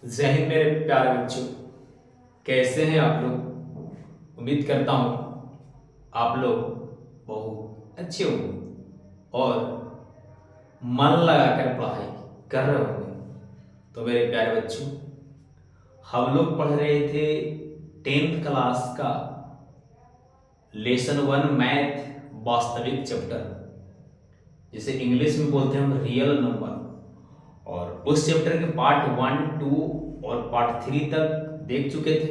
जय हिंद मेरे प्यारे बच्चों। कैसे हैं आप लोग? उम्मीद करता हूँ आप लोग बहुत अच्छे होंगे और मन लगाकर पढ़ाई कर रहे होंगे। तो मेरे प्यारे बच्चों, हम लोग पढ़ रहे थे 10th क्लास का लेसन 1 मैथ वास्तविक चैप्टर, जिसे इंग्लिश में बोलते हैं हम रियल नंबर। और उस चैप्टर के पार्ट 1, 2 और पार्ट 3 तक देख चुके थे।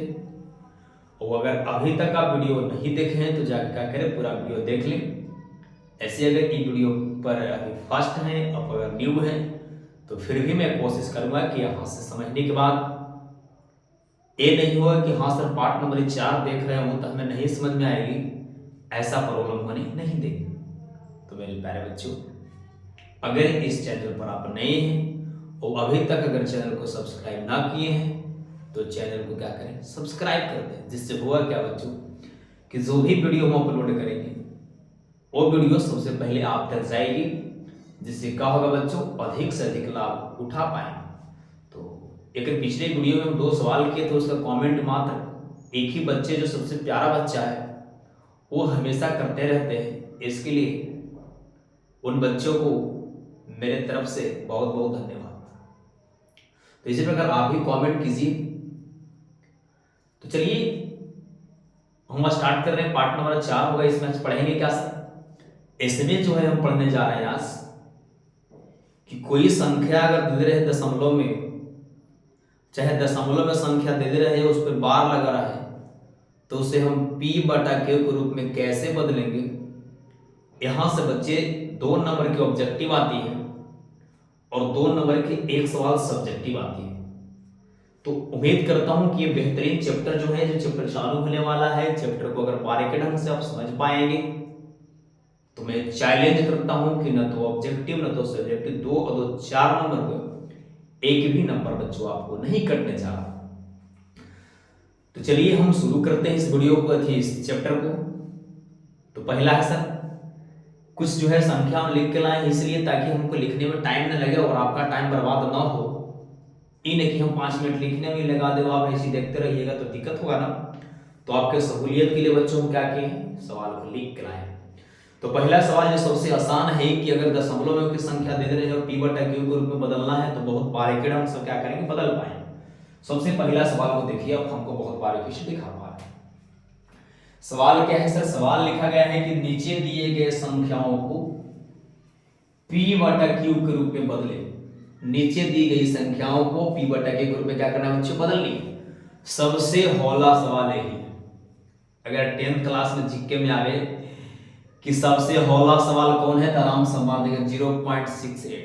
और अगर अभी तक आप वीडियो नहीं देखे हैं तो जाकर क्या करें, पूरा वीडियो देख लें। ऐसे अगर ये वीडियो पर अभी फर्स्ट हैं और अगर न्यू हैं तो फिर भी मैं कोशिश करूंगा कि यहाँ से समझने के बाद ये नहीं होगा कि हाँ सर पार्ट नंबर 4 देख रहे हो तो हमें नहीं समझ में आएगी, ऐसा प्रॉब्लम होने नहीं देगी। तो मेरे प्यारे बच्चों, अगर इस चैनल पर आप नए हैं और अभी तक अगर चैनल को सब्सक्राइब ना किए हैं तो चैनल को क्या करें, सब्सक्राइब कर दें। जिससे होगा क्या बच्चों कि जो भी वीडियो हम अपलोड करेंगे वो वीडियो सबसे पहले आप तक जाएगी, जिससे क्या होगा बच्चों, अधिक से अधिक लाभ उठा पाएंगे। तो एक पिछले वीडियो में हम 2 सवाल किए थे, उसका कमेंट मात्र एक ही बच्चे जो सबसे प्यारा बच्चा है वो हमेशा करते रहते हैं। इसके लिए उन बच्चों को मेरे तरफ से बहुत बहुत धन्यवाद। तो इसी प्रकार आप भी कमेंट कीजिए। तो चलिए हम स्टार्ट कर रहे हैं। पार्ट नंबर 4 होगा, इसमें आज पढ़ेंगे क्या सर? इसमें जो है हम पढ़ने जा रहे हैं आज कि कोई संख्या अगर दे रहे दशमलव में, चाहे दशमलव में संख्या दे रहे उस पर बार लगा रहा है, तो उसे हम p/q के रूप में कैसे बदलेंगे। यहां से बच्चे 2 नंबर की ऑब्जेक्टिव आती है और 2 नंबर की एक सवाल सब्जेक्टिव आती है। तो उम्मीद करता हूं कि ये बेहतरीन चैप्टर जो है, जो चैप्टर चालू होने वाला है, चैप्टर को अगर बारीकी ढंग से आप समझ पाएंगे तो मैं चैलेंज करता हूं कि न तो ऑब्जेक्टिव न तो सब्जेक्टिव, 2 और 2 4 नंबर को एक भी नंबर बच्चों आपको नहीं कटने जा रहा। तो चलिए हम शुरू करते हैं इस वीडियो को, इस चैप्टर को। तो पहला है सर, कुछ जो है संख्या हम लिख के लाए इसलिए ताकि हमको लिखने में टाइम न लगे और आपका टाइम बर्बाद ना हो। ये नहीं कि हम 5 मिनट लिखने में लगा दे, आप ऐसे देखते रहिएगा तो दिक्कत होगा ना। तो आपके सहूलियत के लिए बच्चों हम क्या किए, सवाल को लिख के लाए। तो पहला सवाल जो सबसे आसान है कि अगर दशमलव में की संख्या दे रहे हैं और p/q के रूप में बदलना है तो बहुत बारीकी ढंग से क्या करेंगे, बदल पाएंगे। सबसे पहला सवाल को देखिए, अब हमको बहुत बारीकी से दिखा पा रहे हैं। सवाल क्या है सर? सवाल लिखा गया है कि नीचे दिए गए संख्याओं को p/q के रूप में बदले। नीचे दी गई संख्याओं को p/q के रूप में क्या करना है बच्चों, बदलनी। सबसे हौला सवाल यही है। अगर 10th क्लास में जीके में आवे कि सबसे हौला सवाल कौन है तो आराम से मार देगा 0.68।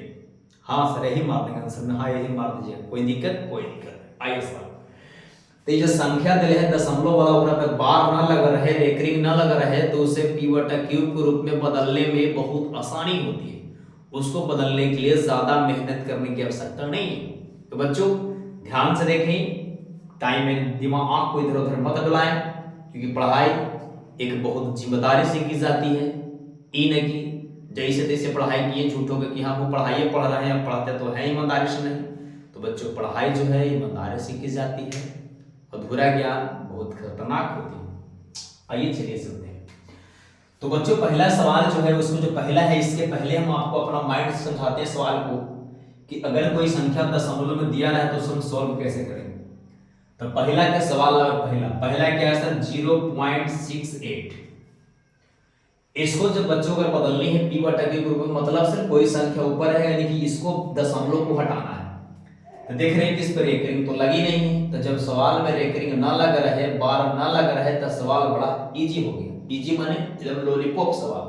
हाँ सर यही मार देगा आंसर में, हाँ यही मार दीजिए, कोई दिक्कत कोई दिक्कत। आइए सवाल, तो ये जो संख्या दिले है दशमलव वाला ओकरा पे बार ना लगा रहे, रेकरिंग ना लगा रहे, तो उसे p/q के रूप में बदलने में बहुत आसानी होती है। उसको बदलने के लिए ज्यादा मेहनत करने की आवश्यकता नहीं है। तो बच्चों ध्यान से देखें, टाइम में दिमाग आंख को इधर उधर मत डुलाएं, क्योंकि पढ़ाई एक बहुत जिम्मेदारी से की जाती है। ई न कि जैसे तैसे पढ़ाई किए झूठों के कि हाँ वो पढ़ाई पढ़ रहे हैं, पढ़ते तो है ईमानदारी से नहीं। तो बच्चों पढ़ाई जो है ईमानदारी से की जाती है, अधूरा ज्ञान बहुत खतरनाक होती है। आइए चलिए सुनते हैं। तो बच्चों पहला सवाल जो है उसमें जो पहला है, इसके पहले हम आपको अपना माइंड समझाते हैं सवाल को कि अगर कोई संख्या दशमलव में दिया रहा है तो उसको हम सॉल्व कैसे करेंगे। तो पहला क्या सवाल, पहला क्या है सर, 0.68। इसको जब बच्चों को बदलनी है p/q के रूप में, मतलब सर कोई संख्या ऊपर है यानी कि इसको दशमलव को हटाना है। तो देख रहे हैं कि इस पर रेकरिंग तो लगी नहीं है, तो जब सवाल में रेकरिंग ना लगा रहे, बार ना लगा रहे, तो सवाल बड़ा इजी हो गया। इजी माने जब लॉलीपॉप सवाल।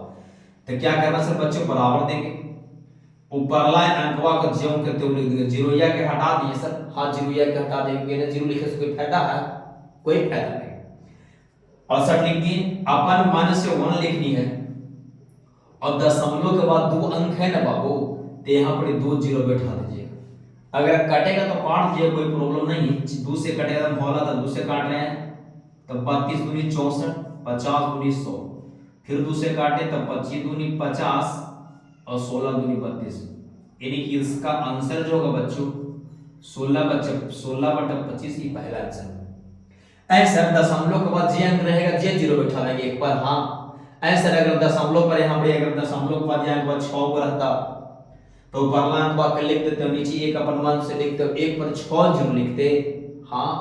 तो क्या करना सर बच्चों, बराबर देंगे, ऊपरला अंकवा को ज्यों करते हुए लिख देंगे, जीरोया के हटा दिए सर, हाँ जीरोया के हटा देंगे ना, जीरो लिखे से कोई फायदा है, कोई फायदा नहीं। 68 लिख दिए, अपन मन से 1 लिखनी है और दशमलव के बाद 2 अंक है ना बाबू, तो यहाँ पर 2 जीरो बैठा दीजिएगा। अगर कटेगा तो काट दीजिए, कोई प्रॉब्लम नहीं है। 2 से कटेगा तो हौला था, 2 से काट रहे हैं तो 32 दूनी 64, 50 दूनी 100, फिर 2 से काटे तो 25 दूनी 50 और 16 दूनी 32, यानी कि इसका आंसर जो होगा बच्चों 16/25 की पहला आंसर। ऐसा दशमलव के बाद जे अंक रहेगा जे जीरो बैठा देंगे एक बार। हाँ ऐसा अगर दशमलव पर यहाँ पे अगर दशमलव के बाद यहाँ के बाद 6 को रहता तो परला अंक बार लिख देते हो, नीचे 1/1 से लिखते हो, 1 पर 6 जीरो लिखते। हाँ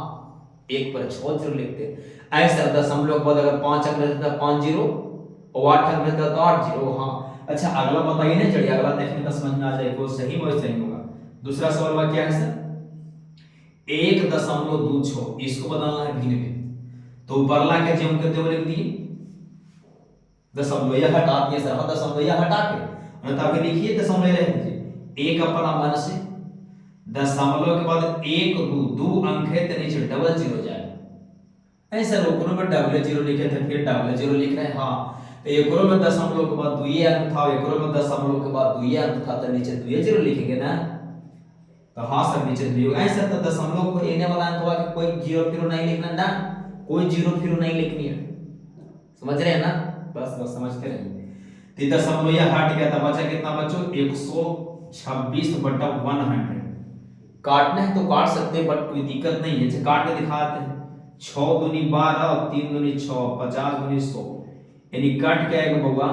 1 पर 6 जीरो लिखते। ऐसा दशमलव के बाद अगर 5 अंक रहता 5 जीरो और 8 अंक रहता तो 8 जीरो। हाँ अच्छा अगला बताइए ना, चलिए अगला देखने का समझ में आ जाए वो सही में सही होगा। दूसरा सवाल क्या है सर, 1.26 इसको बदलना है भिन्न में, तो परला के जो कहते हुए लिख दिए दशमलव या हटा दिए सर, हाँ दशमलव या हटा के तब लिखिए दशमलव रह दीजिए। एक अपना मन से दशमलव के बाद 1 2 अंक है तो नीचे डबल जीरो जाएगा। ऐसा रोकरो में डबल जीरो लिखे थे फिर डबल जीरो लिख रहे हैं। हाँ तो एकरो में दशमलव के बाद 2 अंक था, एकरो में दशमलव के बाद 2 अंक था तो नीचे 2 जीरो लिखेंगे ना। तो हाँ सर नीचे 2 ऐसा तो दशमलव को लेने वाला अंक हुआ कि कोई जीरो फिर नहीं लिखना ना, कोई जीरो फिर नहीं लिखनी है, समझ रहे हैं ना, बस बस समझते रहिए। तो दशमलव यह हट गया था, बचा कितना बच्चों 126/100। काटना है तो काट सकते हैं बट कोई दिक्कत नहीं है, काट के दिखाते हैं। 6 दूनी 12 और 3 दूनी 6, 50 दूनी 100, यानी कट क्या आएगा बउआ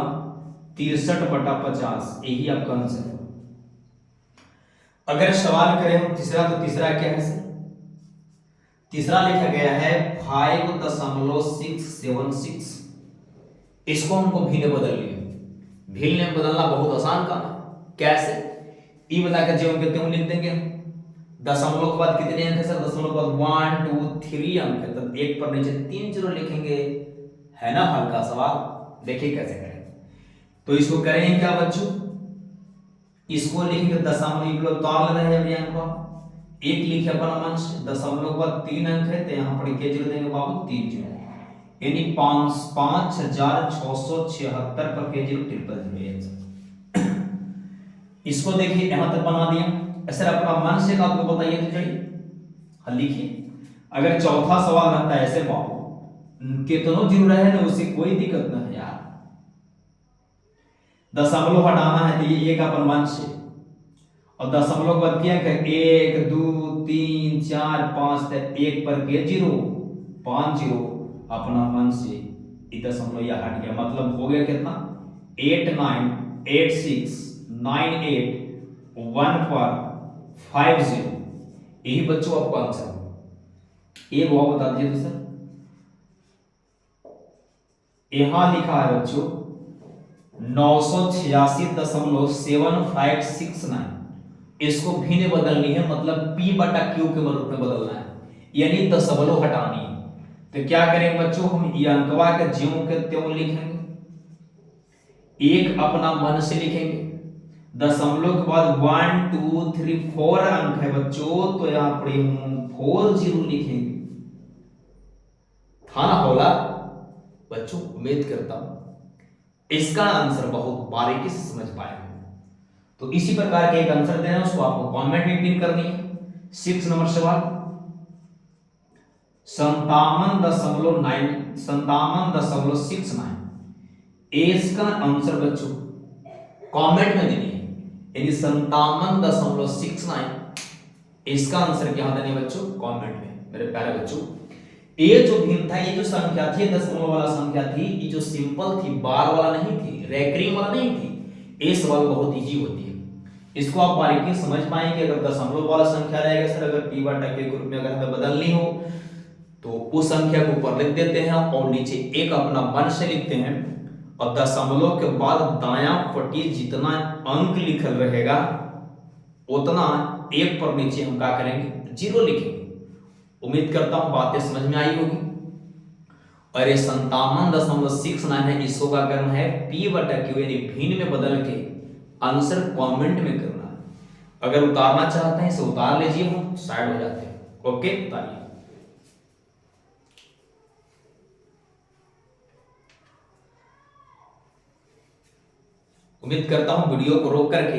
63/50, यही आपका आंसर है। अगर सवाल करें हम तीसरा, तो तीसरा क्या है सर, तीसरा लिखा गया है 5.676। इसको हमको भिन्न बदल लिया। भिन्न में बदलना बहुत आसान काम है, कैसे ई बताकर जो कहते हैं लिख देंगे। दशमलव के बाद कितने अंक है सर, दशमलव के बाद 1 2 3 अंक है, तो एक पर नीचे 3 जीरो लिखेंगे, है ना हल्का सवाल। देखिए कैसे करें, तो इसको करेंगे क्या बच्चों, इसको लिखेंगे दशमलव तौर ले रहे हैं अंक एक लिखे अपना मन से, दशमलव के बाद 3 अंक है तो यहाँ पर क्या जीरो देंगे बाबू 3 जीरो, यानी 5676 पर के जीरो 000। इसको देखिए यहां तक बना दिया। ऐसे अपना मन से आपको बताइए तो चलिए हल लिखिए। अगर चौथा सवाल रहता है ऐसे बाबू कितनों जीरो रहे ना उससे कोई दिक्कत ना है यार, दशमलव हटाना है तो ये एक अपन मन से, और दशमलव के बाद क्या है 1 2 3 4 5 1 पर के जीरो 5 जीरो अपना मन से दशमलव या हट गया, मतलब हो गया कितना 8986981550। यही बच्चों आपको आंसर एक वो बता दीजिए तो सर, यहां लिखा है बच्चों 986.7569। इसको भिन्न बदलनी है, मतलब p/q के रूप में बदलना है, यानी दशमलव हटानी है। तो क्या करेंगे बच्चों, हम ये अंकवा के ज्यों के त्यों लिखेंगे, एक अपना मन से लिखेंगे, दशमलव के बाद 1 2 3 4 अंक है बच्चों, तो यहां पर 4 जीरो लिखेंगे। था ना होला बच्चों, उम्मीद करता हूं इसका आंसर बहुत बारीकी से समझ पाए। तो इसी प्रकार के एक आंसर देना, उसको आपको कमेंट में पिन करनी है। 6 नंबर सवाल 57.69 इसका आंसर बच्चों कमेंट में देनी है, यानी 57.69 इसका आंसर क्या देने बच्चों कमेंट में। मेरे प्यारे बच्चों ये जो भिन्न था, ये जो संख्या थी दशमलव वाला संख्या थी, ये जो सिंपल थी बार वाला नहीं थी, रेकरिंग वाला नहीं थी, ये सवाल बहुत इजी होती है। इसको आप बारीकी समझ पाएंगे। अगर दशमलव वाला संख्या रहेगा सर, अगर p/q के रूप में अगर हमें बदलनी हो तो उस संख्या को ऊपर लिख देते हैं और नीचे एक अपना मन से लिखते हैं, और दशमलव के बाद दायां पट्टी जितना अंक लिखल रहेगा उतना एक पर नीचे हम क्या करेंगे जीरो लिखेंगे। उम्मीद करता हूं बातें समझ में आई होगी। और ये 57.69 है, इसको क्या करना है p/q यानी भिन्न में बदल के आंसर कमेंट में करना है। अगर उतारना चाहते हैं इसे उतार लीजिए, हम साइड हो जाते हैं। ओके उतारिए। उम्मीद करता हूं वीडियो को रोक करके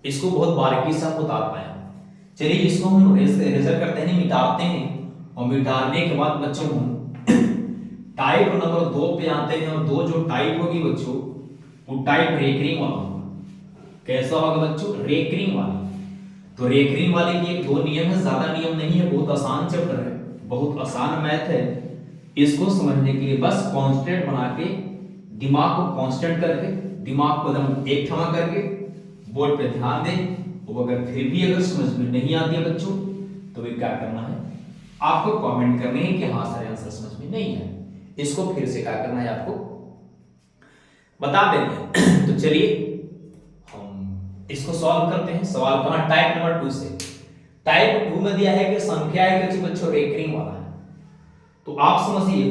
इसको बहुत बारीकी से आप उतार पाए। चलिए इसको हम रेजर करते हैं, मिटाते हैं, और मिटाने के बाद बच्चों हम टाइप नंबर 2 पे आते हैं। और 2 जो टाइप होगी बच्चों वो टाइप रेकरिंग वाला होगा। कैसा होगा बच्चों रेकरिंग वाला। तो रेकरिंग वाले की एक दो नियम है, ज्यादा नियम नहीं है, बहुत आसान चैप्टर है, बहुत आसान मैथ है। इसको समझने के लिए बस कांस्टेंट बना के, दिमाग को कांस्टेंट करके, दिमाग को एकदम एक ठमा करके बोर्ड पे ध्यान दें। वो अगर फिर भी अगर समझ में नहीं आती है बच्चों, तो वे क्या करना है, आपको कमेंट करने है कि हाँ सर आंसर समझ में नहीं है। इसको फिर से क्या करना है, आपको बता देंगे। तो चलिए हम इसको सॉल्व करते हैं। सवाल कहां, टाइप नंबर 2 से। टाइप 2 में दिया है कि संख्या है कि बच्चों रेकरिंग वाला है। तो आप समझिए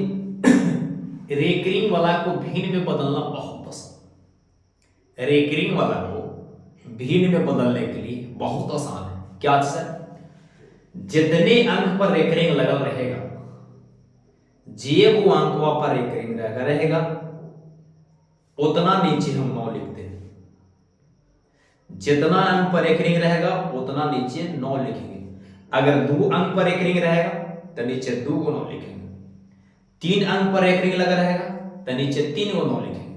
रेकरिंग वाला को भिन्न में बदलना बहुत आसान, रेकरिंग वाला को भिन्न में बदलने के लिए बहुत आसान है। क्या सर, जितने अंक पर रेकरिंग लगल रहेगा, जे वो अंक पर रेकरिंग रहेगा, उतना नीचे हम 9 लिखते हैं। जितना अंक पर रेकरिंग रहेगा उतना नीचे 9 लिखेंगे। अगर 2 अंक पर रेकरिंग रहेगा तो नीचे 2 को 9 लिखेंगे। 3 अंक पर रेकरिंग लगा रहेगा तो नीचे 3 को 9 लिखेंगे।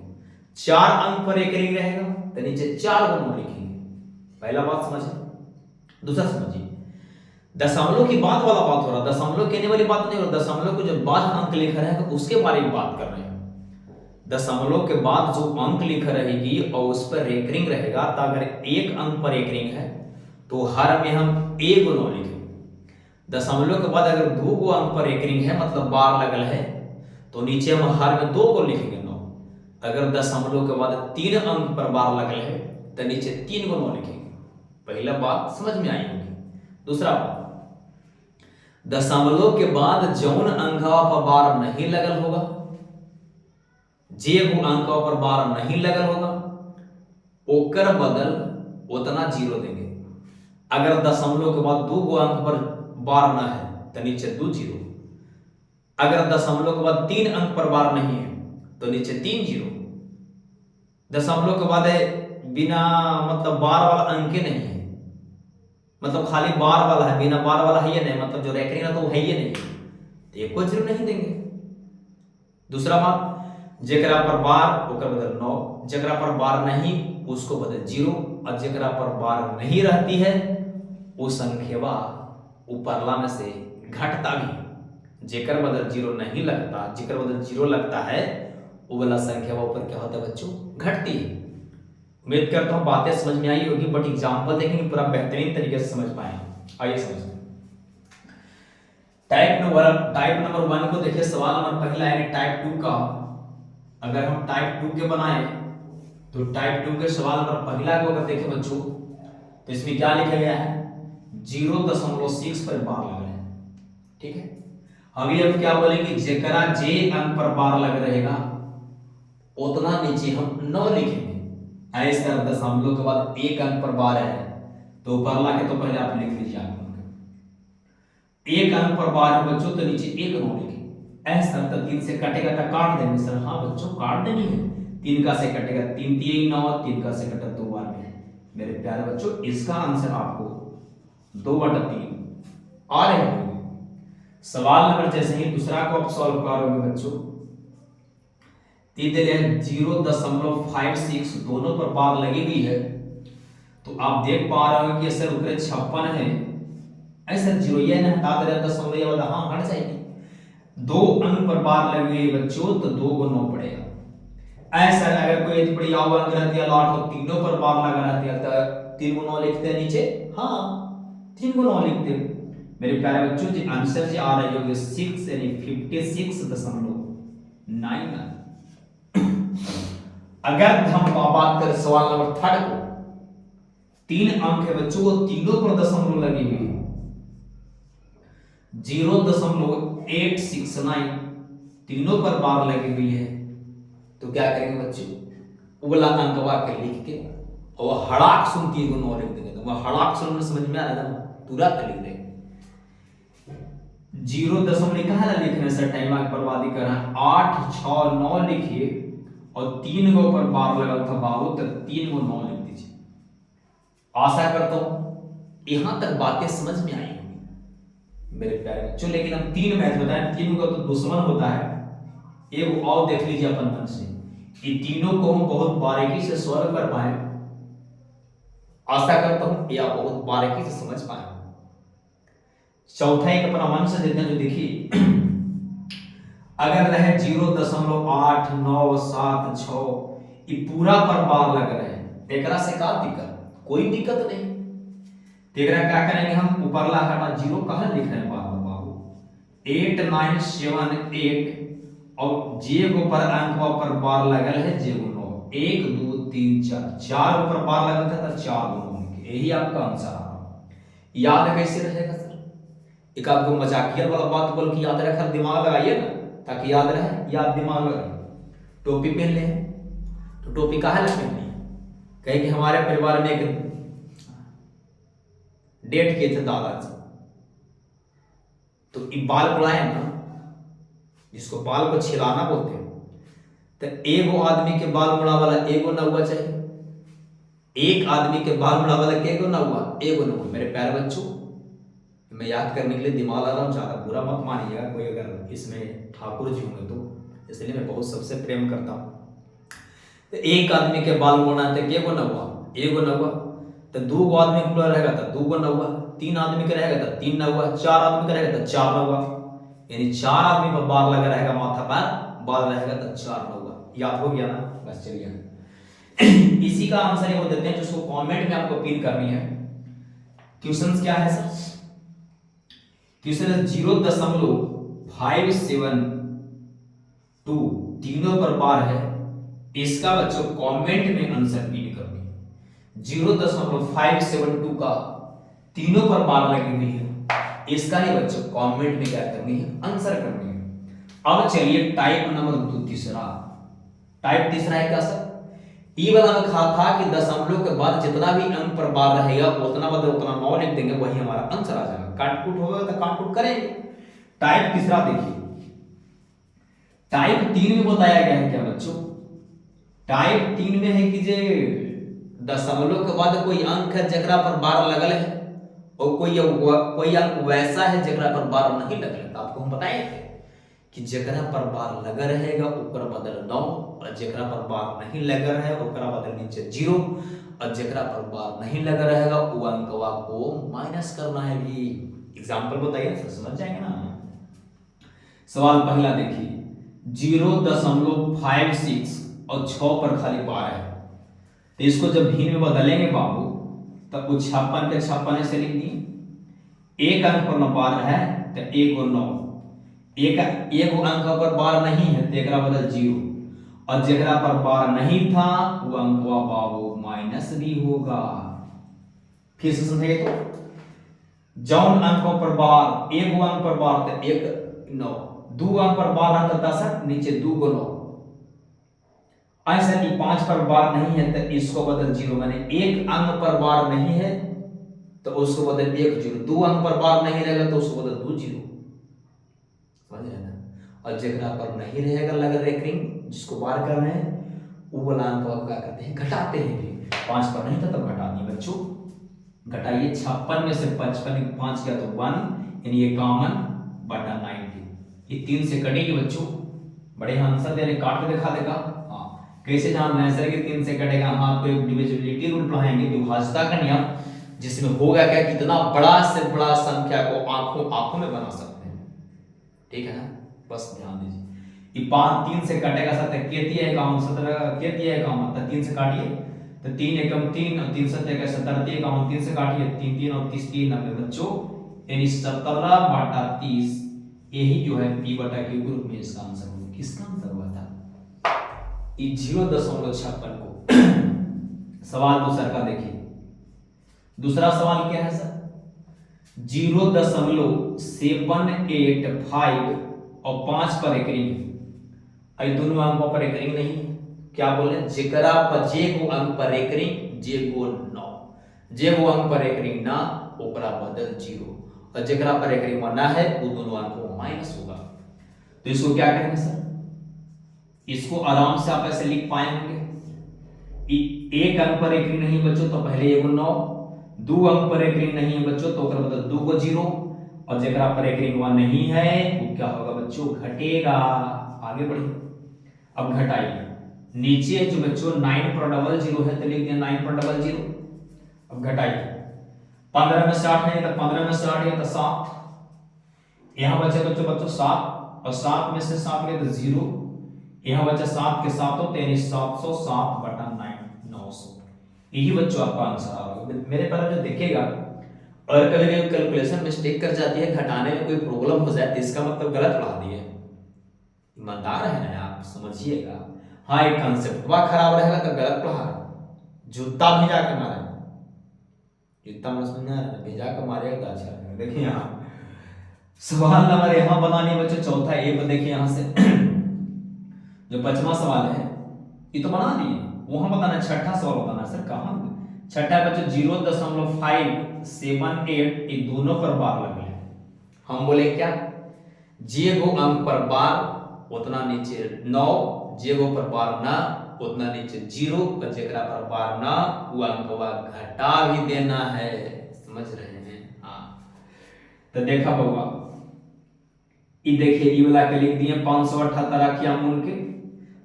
4 अंक पर रेकरिंग रहेगा तो नीचे 4 को 9 लिखेंगे। पहला बात समझे। दूसरा समझिए, दशमलव की बात वाला बात हो रहा, दशमलव कहने वाली बात नहीं हो रहा। दशमलव को जब बाद अंक लिखा रहेगा उसके बारे में बात कर रहे हैं। दशमलव के बाद जो अंक लिखा रहेगी और उस पर रेकरिंग रहेगा, तो अगर 1 अंक पर रेकरिंग है तो हर में हम 1 को 9 लिखेंगे। दशमलव के बाद अगर 2 को अंक पर रेकरिंग है, मतलब बार लगल है, तो नीचे हम हर में 2 को लिखेंगे 9। अगर दशमलव के बाद 3 अंक पर बार लगल है तो नीचे 3 को 9 लिखेंगे। पहला बात समझ में आई होगी। दूसरा बात, दशमलव के बाद जौन अंकवा पर बार नहीं लगल होगा, जे वो अंकवा पर बार नहीं लगल होगा, ओकर बदल उतना 0 देंगे। अगर दशमलव के बाद 2 गो अंक पर बार ना है तो नीचे 2 0। अगर दशमलव के बाद 3 अंक पर बार नहीं है तो नीचे 3 0। दशमलव के बाद बिना मतलब बार वाला अंक नहीं है, मतलब खाली बार वाला है, बिना बार वाला है ये नहीं, मतलब जो रेकरिंग है तो वो है ये नहीं, तो एक को 0 नहीं देंगे। दूसरा बात, जेकरा पर बार ओकर बदल 9, जेकरा पर बार नहीं उसको बदल 0, और जेकरा पर बार नहीं रहती है वो संख्या ऊपरला में से घटता भी। जेकर बदल 0 नहीं लगता, जेकर बदल 0 लगता है वो वाला संख्या ऊपर क्या होता है बच्चों, घटती है। उम्मीद करता हूं बातें समझ में आई होगी, बट एग्जाम्पल देखेंगे पूरा बेहतरीन तरीके से समझ पाए। आइए समझते हैं। टाइप नंबर 1 को देखिए, सवाल नंबर पहला है टाइप 2 का। अगर हम टाइप 2 के बनाए तो टाइप 2 के सवाल नंबर पहला को अगर देखें बच्चों, तो इसमें क्या लिखा गया है, 0.6 पर बार लग रहे हैं। ठीक है, अभी हम क्या बोलेंगे, जेकरा जे अंक पर बार लग रहेगा उतना नीचे हम 9 लिखेंगे। ऐसा दशमलव के बाद 1 अंक पर बार है तो ऊपर ला के तो पहले आप लिख लीजिए। 1 अंक पर बार है बच्चों तो नीचे 1 9 लिखेंगे। ऐसा तो 3 से कटेगा तो काट देंगे सर। हाँ बच्चों काट देनी है, 3 का से कटेगा 3 3 9, 3 का से कटा 2 बार में। मेरे प्यारे बच्चों इसका आंसर आपको 2/3 आ रहे होंगे। सवाल नंबर जैसे ही दूसरा को आप सॉल्व करोगे बच्चों, 0.56 दोनों पर बार लगी हुई है, तो आप देख पा रहे हो कि सर ऊपर 56 है, ऐसा 0 ये ना हटा दे रहा 10 वाला, हाँ हट जाएगी। 2 अंक पर बार लगी हुई है बच्चों तो 2 को 9 पड़ेगा। ऐसा अगर कोई इतनी बड़ी याव अंक रहती है लॉट हो, तीनों पर बार लगा रहती है तो 3 को 9 लिखते हैं नीचे, हाँ 3 को 9 लिखते हैं। मेरे प्यारे बच्चों जी आंसर जी आ रही होगी 6 यानी 56.9। अगर हम बात करें सवाल नंबर 3 को, 3 अंक है बच्चों, वो तीनों पर दशमलव लगी हुई है, 0.869 तीनों पर बार लगी हुई है, तो क्या करेंगे बच्चों, उगला अंक के लिख के और हड़ाक सुन 3 को 9 लिख देंगे। तो वह हड़ाक सुन समझ में आ रहा है, तुरंत लिख देंगे। 0 कहा ना लिखने से टाइम की बर्बादी कर रहा है, 8 6 9 लिखिए और 3 को ऊपर बार लगा था बाबू, तो 3 को 9 लिख दीजिए। आशा करता हूं यहां तक बातें समझ में आई होंगी मेरे प्यारे बच्चों। लेकिन हम 3 मैथ बताएं, 3 का तो दुश्मन होता है, एक और देख लीजिए अपन मन से, ये तीनों को हम बहुत बारीकी से सॉल्व कर पाए आशा करता हूं ये आप बहुत बारीकी से समझ पाए। चौथा एक अपना आंसर देते हैं जो देखिए अगर रहे 0.897 ये पूरा पर बार लग रहे हैं एकरा से का दिक्कत, कोई दिक्कत नहीं। तेरा क्या करेंगे हम ऊपरला हटा जीरो कहां लिख रहे हैं बाबू 8978 और जे को पर अंक पर बार लगल है जे को 9 1 2 3 4 चार ऊपर बार लगल था तो 4 दोनों के यही आपका आंसर आ रहा। याद कैसे रहेगा सर, एक आपको मजाकिया वाला बात बोल के याद रखा, दिमाग लगाइए ना ताकि याद रहे, याद दिमाग लगे। टोपी पहन ले तो टोपी काहे ले पहननी है, कहे कि हमारे परिवार में एक डेट किए थे दादाजी तो बाल बुलाए ना जिसको बाल को छिलाना बोलते हैं तो एगो आदमी के बाल मुड़ा वाला एगो न हुआ चाहिए, एक आदमी के बाल मुड़ा वाला एगो न हुआ एगो न हुआ। मेरे प्यारे बच्चों मैं याद करने के लिए दिमाग लगा रहा हूँ, ज्यादा बुरा मत मानिएगा कोई अगर इसमें ठाकुर जी होंगे तो, इसलिए मैं बहुत सबसे प्रेम करता हूँ। तो एक आदमी के बाल मुड़ना तो एगो न हुआ एगो न हुआ, तो दो आदमी के रहेगा तो दो न हुआ, तीन आदमी का रहेगा तो तीन न हुआ, चार आदमी का रहेगा तो चार न हुआ, यानी चार आदमी पर बाल लगा रहेगा माथा पर बाल रहेगा तो चार न हुआ। याद हो गया ना, बस चलिए इसी का आंसर ये देते हैं जिसको कमेंट में आपको पिन करनी है। क्वेश्चन क्या है सर, क्वेश्चन 0.572 तीनों पर बार है, इसका बच्चों कमेंट में आंसर पिन करनी है। 0.572 का तीनों पर बार लगी हुई है, इसका ही बच्चों कमेंट में क्या करनी है, आंसर करनी है। अब चलिए टाइप नंबर 2 तीसरा, टाइप तीसरा है क्या सर, ई वाला में था कि दशमलव के बाद जितना भी अंक पर बार रहेगा उतना बदल उतना 9 लिख देंगे, वही हमारा आंसर आ जाएगा। काटकूट होगा तो काटकूट करेंगे। टाइप तीसरा देखिए, टाइप 3 में बताया गया है क्या बच्चों, टाइप 3 में है कि जे दशमलव के बाद कोई अंक है जकरा पर बार लगल है और कोई अंक वैसा है जकरा पर बार नहीं लगल है। तो आपको हम बताए थे कि जकरा पर बार लगा रहेगा ओकर बदल 9 और जकरा पर बार नहीं लगा रहेगा ओकरा बदल नीचे 0 और जकरा पर बार नहीं लगा रहेगा वो अंकवा को माइनस करना है। भी एग्जांपल बताइए ना, समझ जाएंगे ना। सवाल पहला देखिए 0.56 और 6 पर खाली बार है, तो इसको जब भिन्न में बदलेंगे बाबू तब वो 56 के 56 से लिख दिए, एक अंक पर बार है तो 1 और 9, एक अंक पर बार नहीं है तो एक बदल 0 और जकरा पर बार नहीं था वो अंकवा बाबू माइनस भी होगा। फिर से समझिए तो जौन अंक पर बार एक अंक पर बार तो 1 9, दो अंक पर बार रहता 10 नीचे 2 को 9, ऐसा कि 5 पर बार नहीं है तो इसको बदल 0, माने एक अंक पर बार नहीं है तो उसको बदल 1 0, दो अंक पर बार नहीं रहेगा तो उसको बदल 2 0, समझ रहे ना। और जगह पर नहीं रहेगा लगा रेकरिंग जिसको बार कर रहे हैं वो वाला अंक को क्या करते हैं घटाते हैं। 5 पर नहीं था तब घटा दिए बच्चों, घटाइए 56 में से 55 5 गया तो 1 यानी ये कॉमन बटा 90, ये 3 से कटेगी बच्चों। बड़े आंसर देने काट के दिखा देगा। हाँ कैसे जानना है सर कि 3 से कटेगा, हम आपको एक डिविजिबिलिटी रूल पढ़ाएंगे विभाज्यता का नियम, जिसमें होगा क्या कितना बड़ा से बड़ा संख्या को आंखों में बना सकते हैं, ठीक है ना, बस ध्यान दीजिए। ये 3 से कटेगा सर केती है काम 17 केती है काम तो 3 से काटिए तो 3 एकम 3 और 3 7 का 17 काम 3 से काटिए 3 3 और 30 3 90 बच्चों, यानी 17/30 यही जो है p बटा q के रूप में इसका आंसर होगा। किसका आंसर हुआ था ये 0.56 को। सवाल दूसरा का देखिए, दूसरा सवाल क्या है सर 0.785 और 5 पर एकरिंग, आई दोनों अंकों पर एकरिंग नहीं है, क्या बोले जेकरा पर जे को अंक पर एकरिंग जे को 9, जे को अंक पर एकरिंग ना ओकरा बदल 0 और जेकरा पर एकरिंग ना है वो दोनों अंकों माइनस होगा। तो इसको क्या करेंगे सर, इसको आराम से आप ऐसे लिख पाएंगे, एक अंक पर एकरिंग नहीं बच्चों तो पहले ये 9, 2 अंक पर एकरिंग नहीं है बच्चों तो ओकरा बदल 2 को 0 और जेकरा पर एकरिंग नहीं है वो क्या होगा बच्चों घटेगा। आगे बढ़िए, अब घटाइए नीचे जो बच्चों 9 पर 00 है तो लिख दिया 9 पर 00, अब घटाइए, 15 में से 8 नहीं, तो 15 में से 8 गया तो 7, यहाँ बचे बच्चों 7, और 7 में से 7 गया तो 0, यहाँ बचा 7 के 7 तो यानी 707 बटा 900। यही बच्चों आपका आंसर आ रहा है। मेरे पर जो देखेगा और कभी कभी कैलकुलेशन मिस्टेक कर जाती है, घटाने में कोई प्रॉब्लम हो जाए तो इसका मतलब गलत पढ़ा दिए। ईमानदार है ना आप, समझिएगा। हाँ, एक कंसेप्ट वह खराब रहेगा तो गलत पढ़ा, जूता भिजा के मारे, जूता मतलब समझ में आ रहा है, भिजा के मारेगा तो अच्छा रहेगा। देखिए यहाँ सवाल नंबर यहाँ बनाने बच्चों चौथा ए पर देखिए, यहाँ से जो 5वां सवाल है ये तो बना दिए, वहां बताना, छठा सवाल बताना। सर कहाँ छठा बच्चों 0.578 ये दोनों पर बार लगे हैं। हम बोले क्या, जे गो अंक पर बार उतना नीचे 9, जे गो पर बार ना उतना नीचे 0, और जेकरा पर बार ना वो अंकवा घटा भी देना है। समझ रहे हैं? हाँ, तो देखा बउआ, ये देखिए ये वाला के लिख दिए 578 क्या मूल के,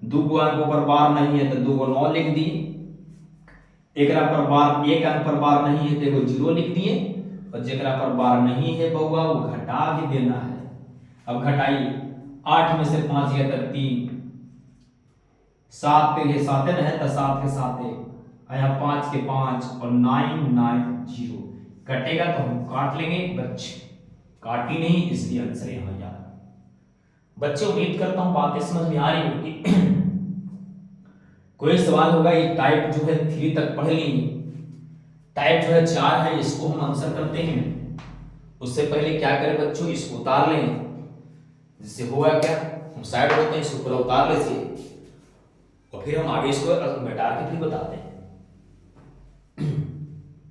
2 अंक पर बार नहीं है तो 2 9 लिख दिए, एक पर बार, एक अंक पर बार नहीं है तो एगो 0 लिख दिए, और जेकरा पर बार नहीं है बउआ वो घटा भी देना है। अब घटाइए, 8 में से 5 गया तो 3, 7 के 7 है तो 7 के 7, यहाँ 5 के 5 और 990 कटेगा तो हम काट लेंगे। बच्चे काटी नहीं इसलिए आंसर यहाँ याद। बच्चे उम्मीद करता हूं बातें समझ में आ रही होगी। कोई सवाल होगा, ये टाइप जो है 3 तक पढ़ ली, टाइप जो है 4 है, इसको हम आंसर करते हैं। उससे पहले क्या करें बच्चों, इसको उतार लें, जिससे होगा क्या, हम साइड होते हैं, इसको पूरा उतार लीजिए और फिर हम आगे इसको मिटा के फिर बताते हैं।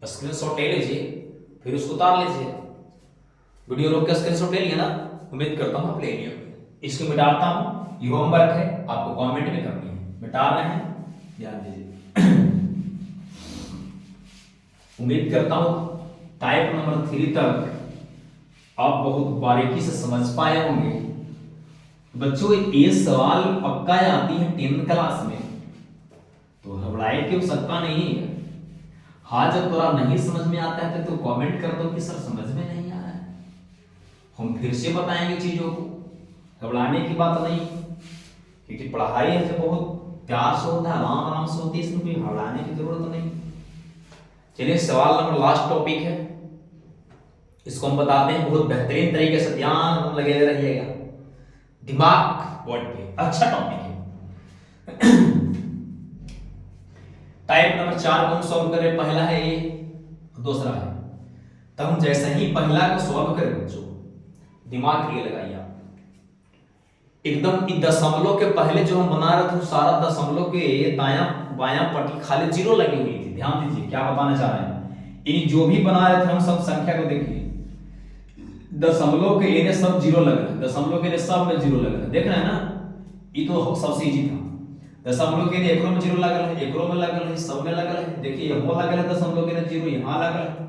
स्क्रीनशॉट ले लीजिए, फिर उसको उतार लीजिए। वीडियो रोक के स्क्रीनशॉट ले लिया ना, उम्मीद करता हूं आप ले लिया। इसको मिटाता हूं, ये होमवर्क है, आपको कमेंट भी करनी है, मिटा रहे हैं, ध्यान दीजिए। उम्मीद करता हूं टाइप नंबर 3 तक आप बहुत बारीकी से समझ पाए होंगे। बच्चों ये सवाल पक्का आती है 10th क्लास में, तो घबराए की आवश्यकता नहीं है। हाँ, जब थोड़ा नहीं समझ में आता है तो कमेंट कर दो कि सर समझ में नहीं आ रहा है, हम फिर से बताएंगे चीजों को, घबराने की बात नहीं। क्योंकि पढ़ाई है जो बहुत प्यार से होता है, आराम आराम से होती है, इसमें कोई घबराने की जरूरत नहीं। चलिए सवाल नंबर लास्ट टॉपिक है, इसको हम बताते हैं बहुत बेहतरीन तरीके से, ध्यान लगे रहिएगा, दिमाग वर्ड पे, अच्छा टॉपिक है। टाइप नंबर 4 को हम सॉल्व करें, पहला है ए, दूसरा है, तो हम जैसे ही पहला को सॉल्व करें बच्चों, दिमाग के लिए लगाइए आप, एकदम दशमलव के पहले जो हम बना रहे थे सारा दशमलव के दायां बायां पट्टी खाली 0 लगी हुई थी। ध्यान दीजिए क्या बताना चाह रहे हैं, इन जो भी बना रहे थे हम सब संख्या को देखिए, दशमलव के लिए सब 0 लग रहा है, दशमलव के लिए सब में 0 लग रहा है, देख रहे हैं ना, ये तो सबसे इजी था। दशमलव के लिए एकरो में 0 लगल है, एकरो में लगल है, सब में लगल है, देखिए यहाँ लगल है दशमलव के लिए 0, यहाँ लगल है।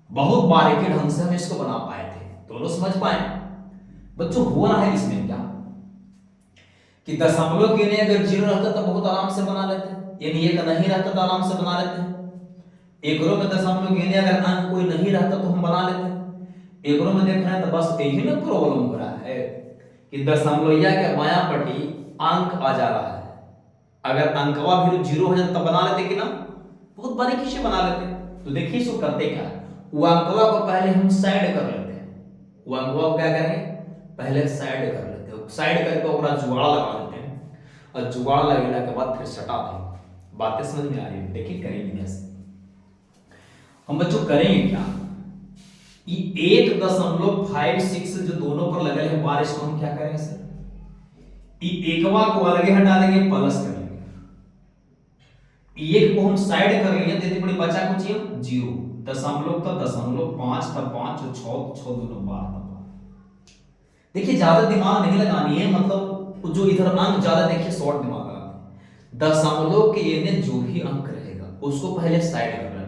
बहुत बारीकी ढंग से हम इसको बना पाए थे, दोनों समझ पाए बच्चों। हो रहा है इसमें क्या कि दशमलव के लिए अगर 0 रहता तो बहुत आराम से बना लेते, यानी एक नहीं रहता तो आराम से बना लेते हैं। एकरो में दशमलव के लिए अगर अंक कोई नहीं रहता तो हम बना लेते हैं। एकरो में देख रहे हैं तो बस यही ना प्रॉब्लम हो रहा है कि दशमलविया के बायां पट्टी अंक आ जा रहा है, अगर अंकवा भी 0 हो जाता तब बना लेते कि ना, बहुत बारीकी से बना लेते। तो देखिए इसको करते क्या, वो अंकवा को पहले हम साइड कर लेते हैं, वो अंकवा को क्या करेंगे पहले साइड कर लेते हैं, साइड करके ओकरा जुगाड़ लगा लेते हैं, और जुगाड़ लगेला के बाद फिर सटा देंगे। बातें समझ में आ रही है? देखिए करेंगे कैसे हम बच्चों, करेंगे क्या, ये 1.56 जो दोनों पर लगे हैं बार, इसको हम क्या करेंगे सर, ये एकवा को अलग हटा देंगे, प्लस कर लेंगे, एक को हम साइड कर लेंगे, तो बड़ी बचा कुछ 0, दशमलव तो दशमलव, 5 तब 5 और 6 दोनों 12। देखिए ज्यादा दिमाग नहीं लगानी है, मतलब जो इधर अंक ज्यादा देखिए शॉर्ट दिमाग लगाते, दशमलव के ये जो भी अंक रहेगा उसको पहले साइड कर लेना,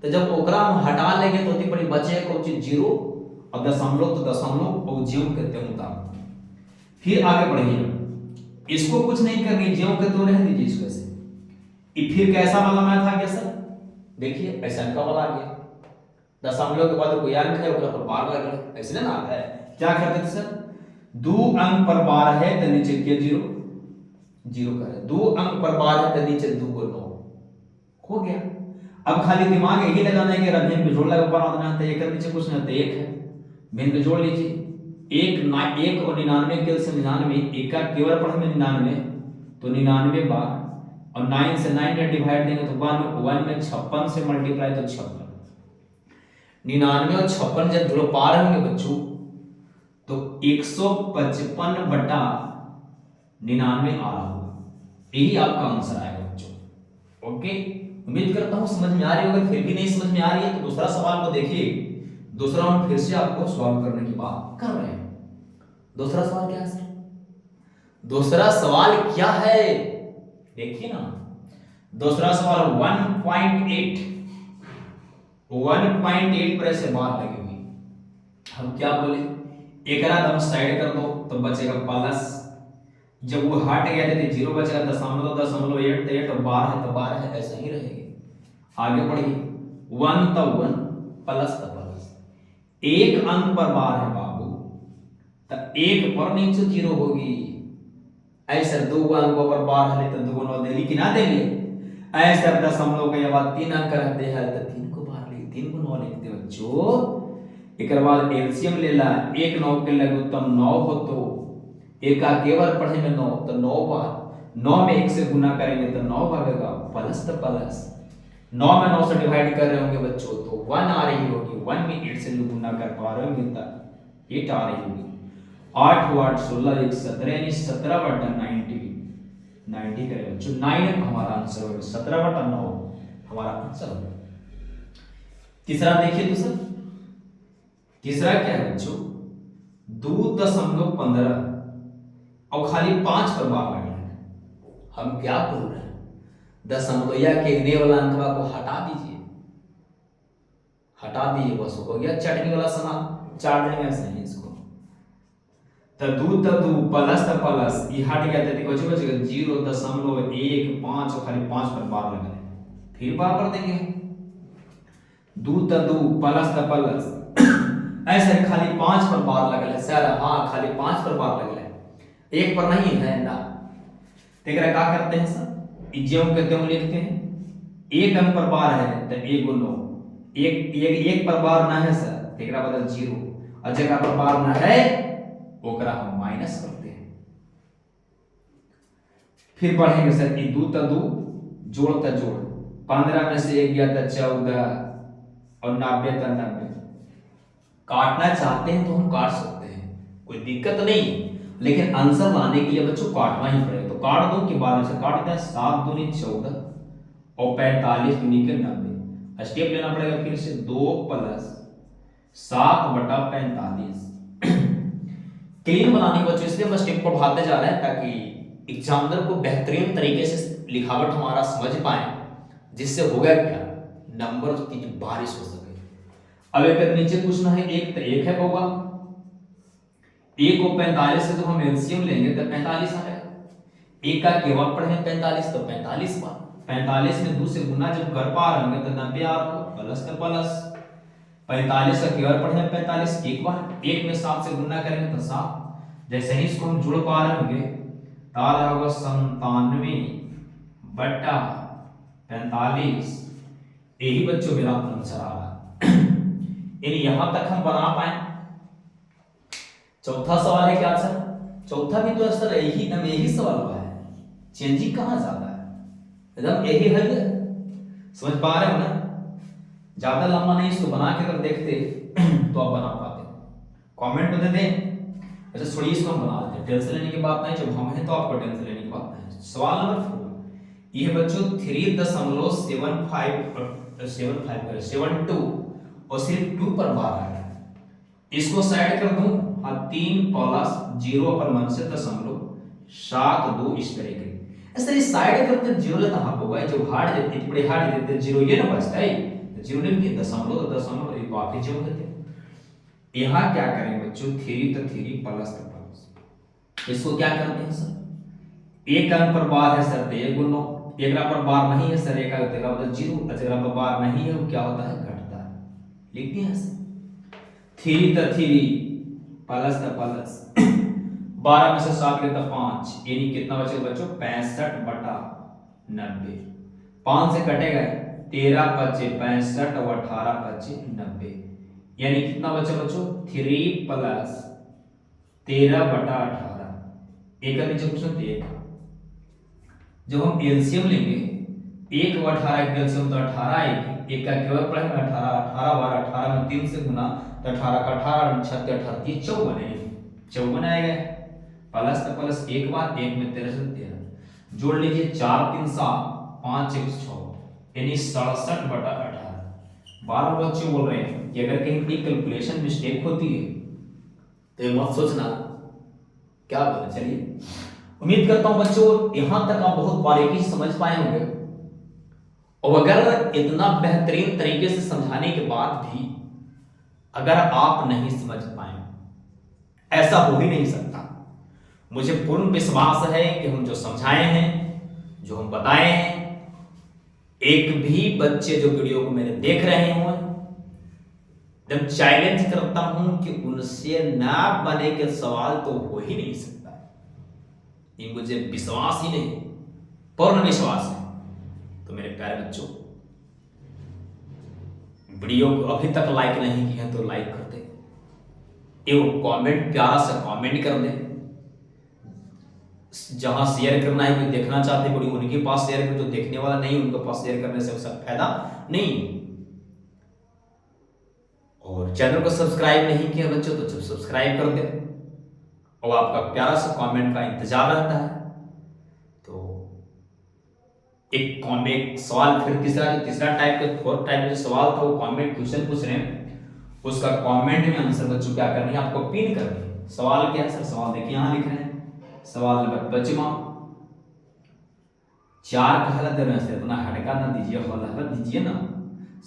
तो जब ओकरा हम हटा लेंगे तो बड़ी बचेगा कुछ 0, और दशमलव तो दशमलव और ज्यों कहते हैं मुताबिक। फिर आगे बढ़िए, इसको कुछ नहीं करनी, ज्यों के तो रहने दीजिए इसको ऐसे। फिर कैसा बनाना था क्या सर, देखिए ऐसा अंक वाला आ गया, दशमलव के बाद कोई अंक है ओकरा पर बार लगल, ऐसे ना है। क्या करते थे सर, 2 अंक पर बार है तो नीचे के 0 0 करे, 2 अंक पर बार है तो नीचे 2 को 9 हो गया। अब खाली दिमाग यही लगाना है कि भिन्न को जोड़ लगा बना देना है, एक नीचे कुछ नहीं, तो एक है, भिन्न को जोड़ लीजिए। एक और 99 के से 99, एक का केवल पढ़े में 99, तो 99 बार, और 9 से 9 में डिवाइड देंगे तो 1 में 56 से मल्टीप्लाई तो 56, 99 और 56 जब जुड़ो पार होंगे बच्चों तो 155 बटा 99 आ रहा होगा, यही आपका आंसर आएगा बच्चों। ओके, उम्मीद करता हूं समझ में आ रही होगी। फिर भी नहीं समझ में आ रही है तो दूसरा सवाल को देखिए, दूसरा हम फिर से आपको सॉल्व करने की बात कर रहे हैं। दूसरा सवाल क्या है सर, दूसरा सवाल क्या है, देखिए ना, दूसरा सवाल 1.8 पर ऐसे बार लगी हुई, हम क्या बोले, एक दम साइड कर दो तो बचेगा प्लस, जब वो हट गया तो 0 बचेगा, दशमलव 8 और 12 है तो 12 है, ऐसा ही रहेगी। आगे बढ़िए, 1 तो 1 प्लस तो प्लस, एक अंक पर बार है बाबू, तो एक पर नीचे 0 होगी, ऐसा 2 अंकों पर बार है तो 2 9 देली कि ना देली, ऐसा दशमलव के बाद 3 अंक रहते हैं तो 3 को बार ले 3 को 9 लिखते बच्चों। एक बाद एलसीएम ले ला, 1 9 के लघुत्तम 9 हो तो एक का केवल पढ़े में 9 तो 9 बार, 9 में 1 से गुना करेंगे तो 9 भागेगा, प्लस तो प्लस, 9 में 9 से डिवाइड कर रहे होंगे बच्चों तो 1 आ रही होगी, 1 में 8 से जो गुना कर पा रहे होंगे तो 8 आ रही होगी, 8 8 16 1 17 यानी 17 बटा 90 करेगा बच्चों, 9 हमारा आंसर होगा, 17 बटा 9 हमारा आंसर होगा। तीसरा देखिए, तीसरा क्या है बच्चों, 2.15 और खाली 5 पर बार लगा है। हम क्या बोल रहे हैं, दशमलव या कहने वाला अंक को हटा दीजिए, बस हो गया चटनी वाला समान, चार दिन में सही इसको, तो 2 प्लस तो प्लस ये हट गया तो देखो बचेगा 0.15 और खाली 5 पर बार लगा है, फिर बार कर देंगे, 2 प्लस तो प्लस ऐसे खाली 5 पर बार लगल है सर, हाँ खाली 5 पर बार लगल है, एक पर नहीं है ना, तो क्या करते हैं सर, ज्यों के त्यों लिखते हैं, एक अंक पर बार है तो 1 × 9, एक पर बार ना है सर तो एक बदल 0, और जगह पर बार ना है ओकरा हम माइनस करते हैं। फिर पढ़ेंगे सर कि 2 तो 2 जोड़ तो जोड़, 15 में से 1 गया तो 14 और 90 तो 90, काटना चाहते हैं तो हम काट सकते हैं, कोई दिक्कत नहीं, लेकिन आंसर लाने के लिए बच्चों काटना ही पड़ेगा, तो काट दो कि 12 से काट दें, 7 दूनी 14 और 45 दूनी के 90, स्टेप लेना पड़ेगा फिर से, 2 प्लस 7 बटा 45, क्लीन बनाने के बच्चों इसलिए हम स्टेप को बढ़ाते जा रहे हैं ताकि एग्जामिनर को बेहतरीन तरीके से लिखावट हमारा समझ पाए, जिससे होगा क्या, नंबर की बारिश हो सके। अब एक नीचे पूछना है, एक तो एक है होगा, 1 को 45 से तो हम एलसीएम लेंगे तो 45 आ जाएगा, एक का केवल पढ़े 45 तो 45 बार, 45 में 2 से गुना जब कर पा रहे होंगे तो 90 आ रहा होगा, प्लस का प्लस, 45 का केवल पढ़े 45 एक बार, 1 में 7 से गुना करेंगे तो 7, जैसे ही इसको हम जुड़ पा रहे होंगे तो आ रहा होगा 97 बटा 45, यही बच्चों मेरा आंसर आ रहा है। यानी यहां तक हम बना पाए। चौथा सवाल है क्या सर, चौथा भी तो सर यही सवाल हुआ है, चेंजिंग कहां ज्यादा है, एकदम यही है, समझ पा रहे हो ना, ज्यादा लंबा नहीं, इसको बना के अगर देखते तो आप बना पाते, कमेंट में दे दें, ऐसे छोड़िए इसको हम बना देते हैं, टेंशन लेने की बात नहीं, जब हम हैं तो आपको टेंशन लेने की बात नहीं। सवाल नंबर 4, ये बच्चों 3.72 और सिर्फ 2 पर बार है, इसको साइड कर दूं, 3 प्लस 0 पर मन से 0.72 इस तरीके ऐसे इस साइड करते 0 लेता होगा, जो हार्ड देते बड़े हार्ड देते 0 ये ना बचता है, तो 0 लिख दिए, दशमलव एक वापस जोड़ देते। यहां क्या करेंगे बच्चों, 3 तो 3 प्लस तो प्लस, इसको क्या करते हैं सर, एक अंक पर बार है सर तो 1 × 9 एकरा पर बार नहीं है सर, एक तेरा मतलब 0, अजरा पर बार नहीं है वो क्या होता है, घटता है। लिख दिया 3 × 3 प्लस द प्लस 12 में से 7 गया तो 5, यानी कितना बचेगा बच्चों 65/90। 5 से कटेगा 13 बचे 65 और 18 बचे 90, यानी कितना बचे बच्चों 3 + 13/18। एक का नीचे क्वेश्चन 1। जब हम एलसीएम लेंगे 1 व 18 का एलसीएम तो 18 आएगी, एक का केवल पढ़ेंगे 18, 18 बार 18 में 3 से गुना तो 18 का 18 6 के 18 54 है, 54 आएगा। प्लस तो प्लस एक बार 1 में 13 से 13 जोड़ लीजिए 4 3 7 5 1 6, यानी 67/18। 12 बच्चे बोल रहे हैं कि अगर कहीं कोई कैलकुलेशन मिस्टेक होती है तो ये मत सोचना क्या बोले। चलिए उम्मीद करता हूं बच्चों यहां तक आप बहुत बारीकी से समझ पाए होंगे, और अगर इतना बेहतरीन तरीके से समझाने के बाद भी अगर आप नहीं समझ पाए, ऐसा हो ही नहीं सकता। मुझे पूर्ण विश्वास है कि हम जो समझाए हैं, जो हम बताए हैं, एक भी बच्चे जो वीडियो को मेरे देख रहे हों, जब चैलेंज करता हूं कि उनसे ना बने के सवाल तो हो ही नहीं सकता। ये मुझे विश्वास ही नहीं, पूर्ण विश्वास है। तो मेरे प्यारे बच्चों, वीडियो को अभी तक लाइक नहीं किया तो लाइक कर दे, एवं कमेंट प्यारा सा कमेंट कर दे। जहां शेयर करना है, कोई देखना चाहते वीडियो उनके पास शेयर कर, जो देखने वाला नहीं उनके पास शेयर करने से उसका फायदा नहीं। और चैनल को सब्सक्राइब नहीं किया बच्चों तो सब्सक्राइब कर दे, और आपका प्यारा सा कमेंट का इंतजार रहता है। तो एक सवाल फिर तीसरा टाइप के फोर्थ टाइप का सवाल था, वो कमेंट क्वेश्चन पूछ रहे हैं, उसका कमेंट में आंसर बच्चों क्या करनी है, आपको पिन करनी है। सवाल क्या है सर, सवाल देखिए यहां लिख रहे हैं, सवाल नंबर 55। 4 का हल देने से इतना हटका ना दीजिए, हल दीजिए ना,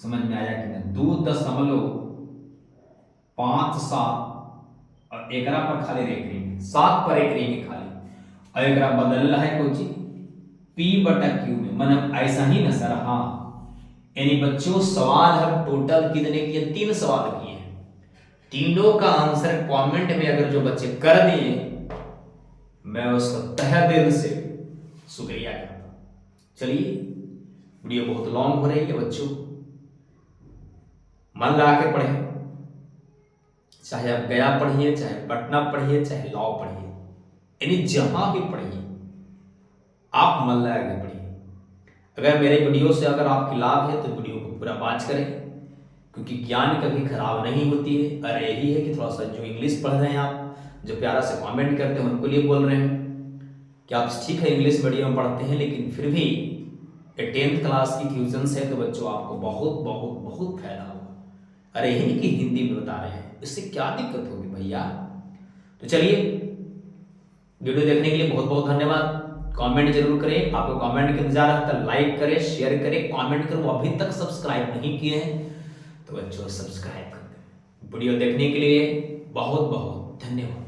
समझ में आया कि नहीं। 2.57 और एकरा पर खाली एक रिंग, 7 पर एक रिंग खाली, और एकरा बदलना है कोई चीज P/Q में, मतलब ऐसा ही ना सर। हाँ, यानी बच्चों सवाल हम टोटल कितने किए, 3 सवाल किए हैं। तीनों का आंसर कमेंट में अगर जो बच्चे कर दिए, मैं उसका तहे दिल से शुक्रिया करता हूं। चलिए वीडियो बहुत लॉन्ग हो रही है बच्चों, मन लगा के पढ़े, चाहे आप गया पढ़िए, चाहे पटना पढ़िए, चाहे लॉ पढ़िए, यानी जहां भी पढ़िए आप मन लगा के पढ़िए। अगर मेरे वीडियो से अगर आपकी लाभ है तो वीडियो को पूरा वॉच करें, क्योंकि ज्ञान कभी खराब नहीं होती है। अरे यही है कि थोड़ा सा जो इंग्लिश पढ़ रहे हैं आप, जो प्यारा से कमेंट करते हैं, उनको लिए बोल रहे हैं कि आप ठीक है इंग्लिश मीडियम पढ़ते हैं, लेकिन फिर भी 10th क्लास की ट्यूशन्स है तो बच्चों आपको बहुत बहुत बहुत फायदा होगा। अरे यही नहीं कि हिंदी में बता रहे हैं, इससे क्या दिक्कत होगी भैया। तो चलिए वीडियो देखने के लिए बहुत बहुत धन्यवाद। कमेंट जरूर करें, आपको कमेंट का इंतजार रहता है, लाइक करें, शेयर करें, कमेंट करें। अभी तक सब्सक्राइब नहीं किए हैं तो बच्चों सब्सक्राइब कर दें। वीडियो देखने के लिए बहुत बहुत धन्यवाद।